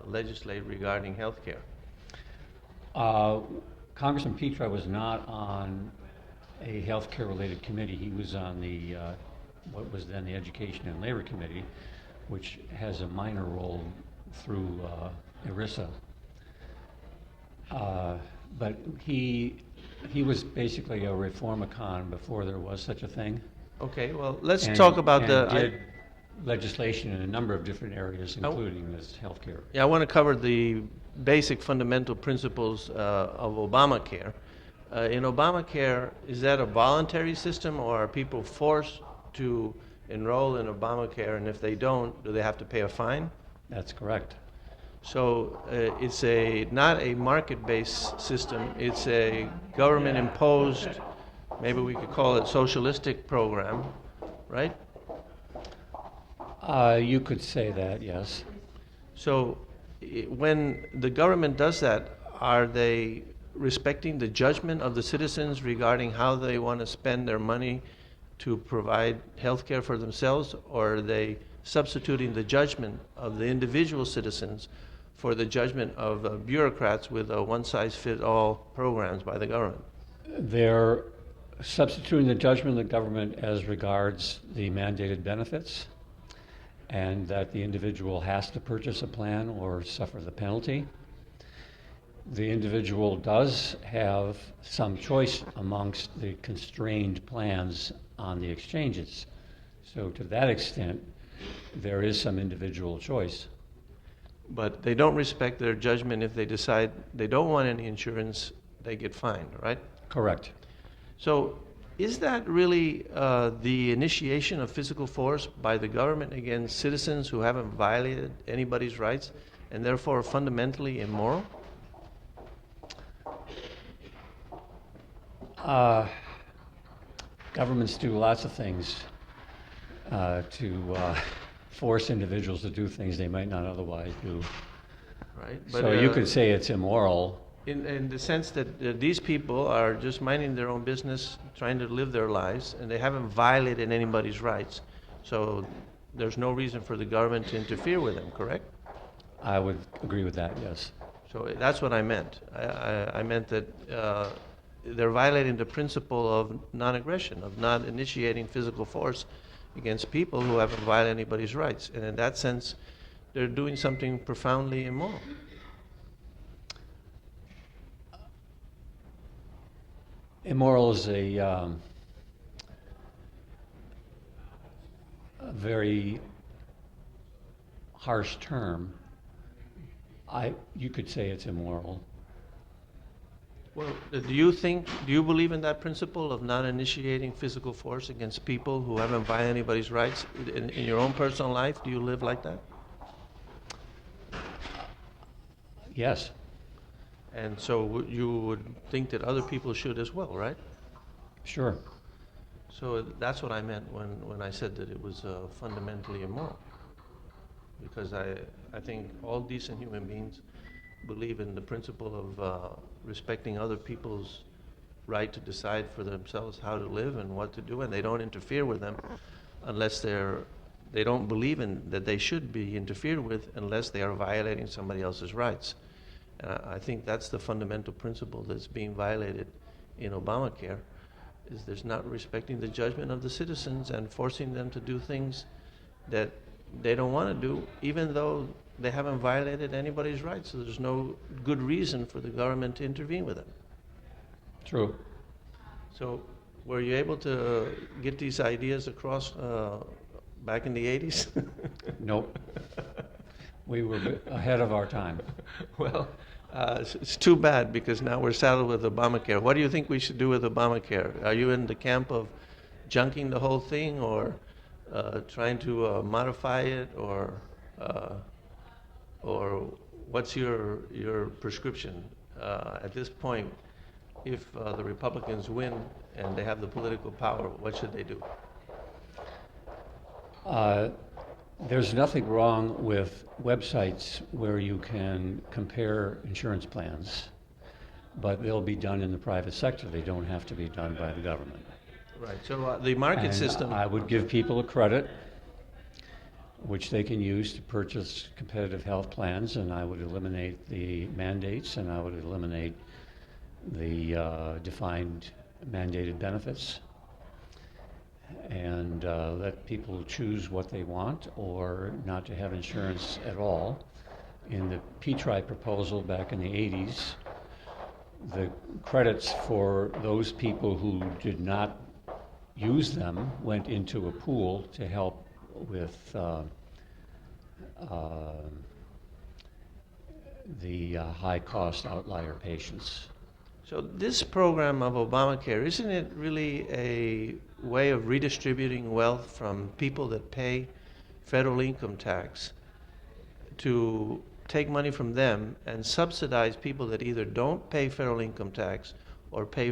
legislate regarding health care? Congressman Petra was not on a healthcare related committee. He was on the what was then the Education and Labor Committee, which has a minor role through ERISA. But he was basically a reformicon before there was such a thing. Okay, well, let's talk about did legislation in a number of different areas, including this healthcare. Yeah, I want to cover the basic fundamental principles of Obamacare. In Obamacare, is that a voluntary system, or are people forced to enroll in Obamacare, and if they don't, do they have to pay a fine? That's correct. So it's not a market-based system, it's a government-imposed, maybe we could call it socialistic program, right? You could say that, yes. So when the government does that, are they respecting the judgment of the citizens regarding how they want to spend their money to provide health care for themselves, or are they substituting the judgment of the individual citizens for the judgment of bureaucrats with one-size-fits-all programs by the government? They're substituting the judgment of the government as regards the mandated benefits, and that the individual has to purchase a plan or suffer the penalty. The individual does have some choice amongst the constrained plans on the exchanges. So to that extent, there is some individual choice. But they don't respect their judgment. If they decide they don't want any insurance, they get fined, right? Correct. So is that really the initiation of physical force by the government against citizens who haven't violated anybody's rights and therefore fundamentally immoral? Governments do lots of things to force individuals to do things they might not otherwise do. Right. But, so you could say it's immoral. In the sense that these people are just minding their own business, trying to live their lives, and they haven't violated anybody's rights. So there's no reason for the government to interfere with them, correct? I would agree with that, yes. So that's what I meant. I meant that they're violating the principle of non-aggression, of not initiating physical force against people who haven't violated anybody's rights. And in that sense, they're doing something profoundly immoral. Immoral is a very harsh term. You could say it's immoral. Well, do you believe in that principle of not initiating physical force against people who haven't violated anybody's rights in your own personal life? Do you live like that? Yes. And so you would think that other people should as well, right? Sure. So that's what I meant when I said that it was fundamentally immoral. Because I think all decent human beings believe in the principle of respecting other people's right to decide for themselves how to live and what to do, and they don't interfere with them unless they don't believe in that they should be interfered with unless they are violating somebody else's rights. And I think that's the fundamental principle that's being violated in Obamacare, is there's not respecting the judgment of the citizens and forcing them to do things that they don't want to do, even though they haven't violated anybody's rights. So there's no good reason for the government to intervene with them. True. So were you able to get these ideas across back in the 80s? Nope. We were ahead of our time. Well, it's too bad, because now we're saddled with Obamacare. What do you think we should do with Obamacare? Are you in the camp of junking the whole thing, or trying to modify it, or what's your prescription at this point? If the Republicans win and they have the political power, what should they do? There's nothing wrong with websites where you can compare insurance plans, but they'll be done in the private sector. They don't have to be done by the government. Right. So the market And system. I would give people a credit. which they can use to purchase competitive health plans, and I would eliminate the mandates, and I would eliminate the defined mandated benefits, and let people choose what they want or not to have insurance at all. In the Petra proposal back in the 80s, the credits for those people who did not use them went into a pool to help with the high-cost outlier patients. So this program of Obamacare, isn't it really a way of redistributing wealth from people that pay federal income tax to take money from them and subsidize people that either don't pay federal income tax or pay